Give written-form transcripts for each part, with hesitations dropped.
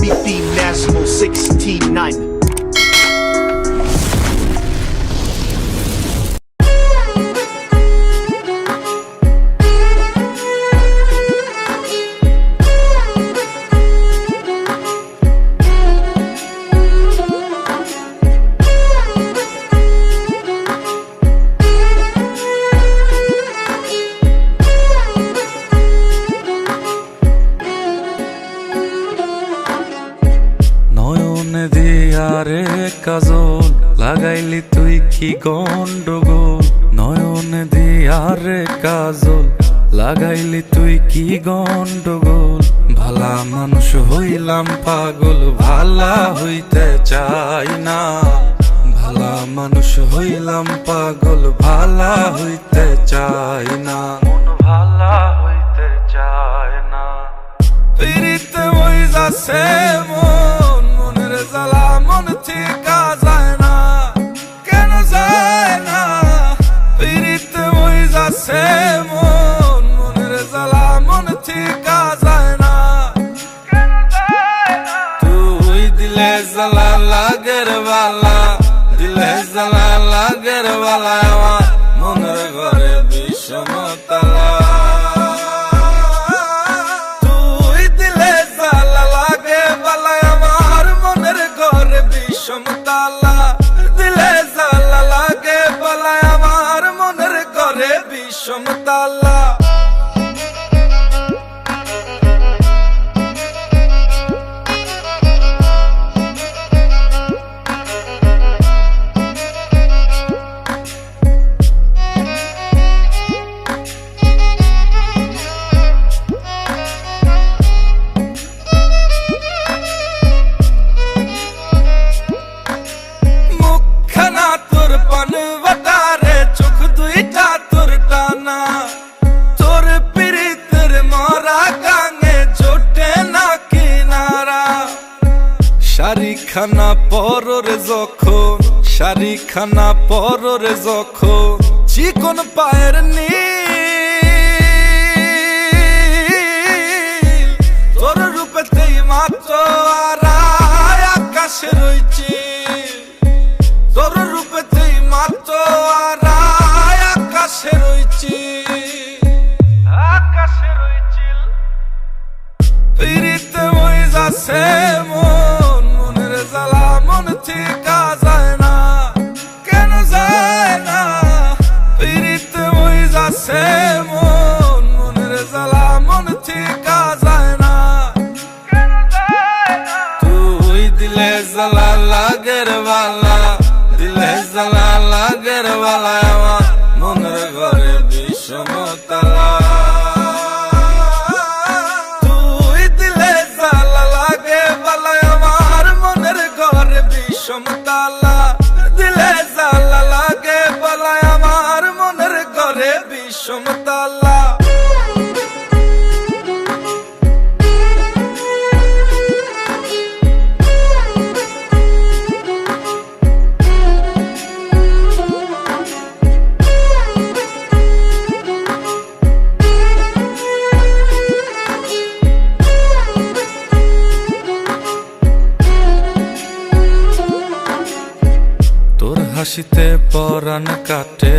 MVP Massimo 69. দিয়ারে কাজল লাগাইলি তুই কি গন্ডগোল, নয়নে দিয়ারে কাজল লাগাইলি তুই কি গন্ডগোল। ভালা মানুষ হইলাম পাগল, ভালা হইতে চাই না। ভালা মানুষ হইলাম পাগল, ভালা হইতে চাই না। মন ভালা হইতে চায় না। পিরিতে ওই যাচ্ছে মন, মনের জ্বালা মন ঠিকা যায় না। কেন যায় না? পিরিতে ওই যাচ্ছে মন, মনের জ্বালা মন ঠিকা যায় না। কেন যায় না? তুই দিলে জ্বালা লাগের বালা, দিলে জ্বালা লাগের বালা, আমার মনের ঘরে বিষম তালা। বিষমতালা দিলে জ্বালা লাগে বলা, আমার মনের ঘরে বিষমতালা। শাড়িখানা পররে যখন, শাড়িখানা পররে যখন, চিকন পায়ের নীল, তোর রূপেতেই মাত্র আড়াই আকাশে রয়েছে। তোর রূপেতেই মাত্র আড়াই আকাশে রয়েছে, আকাশে রয়েছে। পিরিতে ওই যাচ্ছে মন, মনের জ্বালা মন ঠিকা যায় না। কেন যায় না? পিরিতে ওই যাচ্ছে মন, মনের জ্বালা মন ঠিকা যায় না। কেন যায় না? তুই দিলে জ্বালা লাগের বালা, দিলে জ্বালা লাগের বালা, আমার মনের ঘরে বিষম তালা। বিষমতালা দিলে জ্বালা লাগে বলা, আমার মনের ঘরে বিষমতালা। হাসিতে পরাণ কাটে,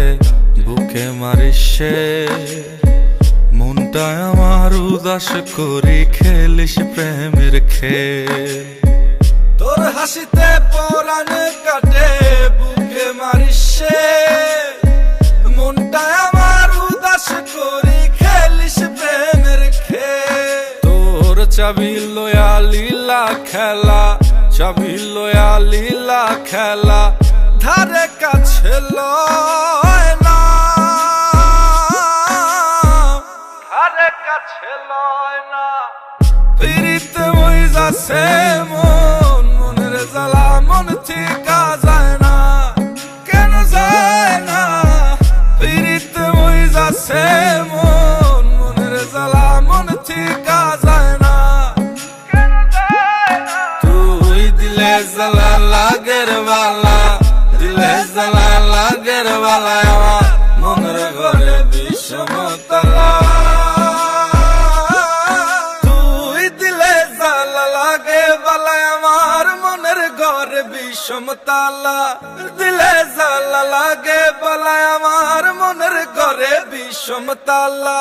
বুকে মারিসে মনটা আমার উদাস করি, খেলিস প্রেমের খেল। তোর হাসিতে পরাণ কাটে, বুকে মারিসে মনটা আমার উদাস করি, খেলিস প্রেমের খেল। তোর চাবি লয়া লীলা খেলা, চাবি লয়া লীলা খেলা, ধারে কাছে লয় না, ধারে কাছে লয় না। পিরিতে ওই যাচ্ছে মন, মনের জ্বালা মন ঠিকা যায় না। কেন যায় না? পিরিতে ওই যাচ্ছে মন, মনের জ্বালা মন ঠিকা যায় না। কেন যায় না? তুই দিলে জ্বালা লাগের বালা, দিলে জ্বালা লাগের বালা, আমার মনের ঘরে বিষমতালা। তুই দিলে জ্বালা লাগে বালা, বিষম তালা, দিলে জ্বালা লাগে বালায় আমার মনের ঘরে বিষম তালা।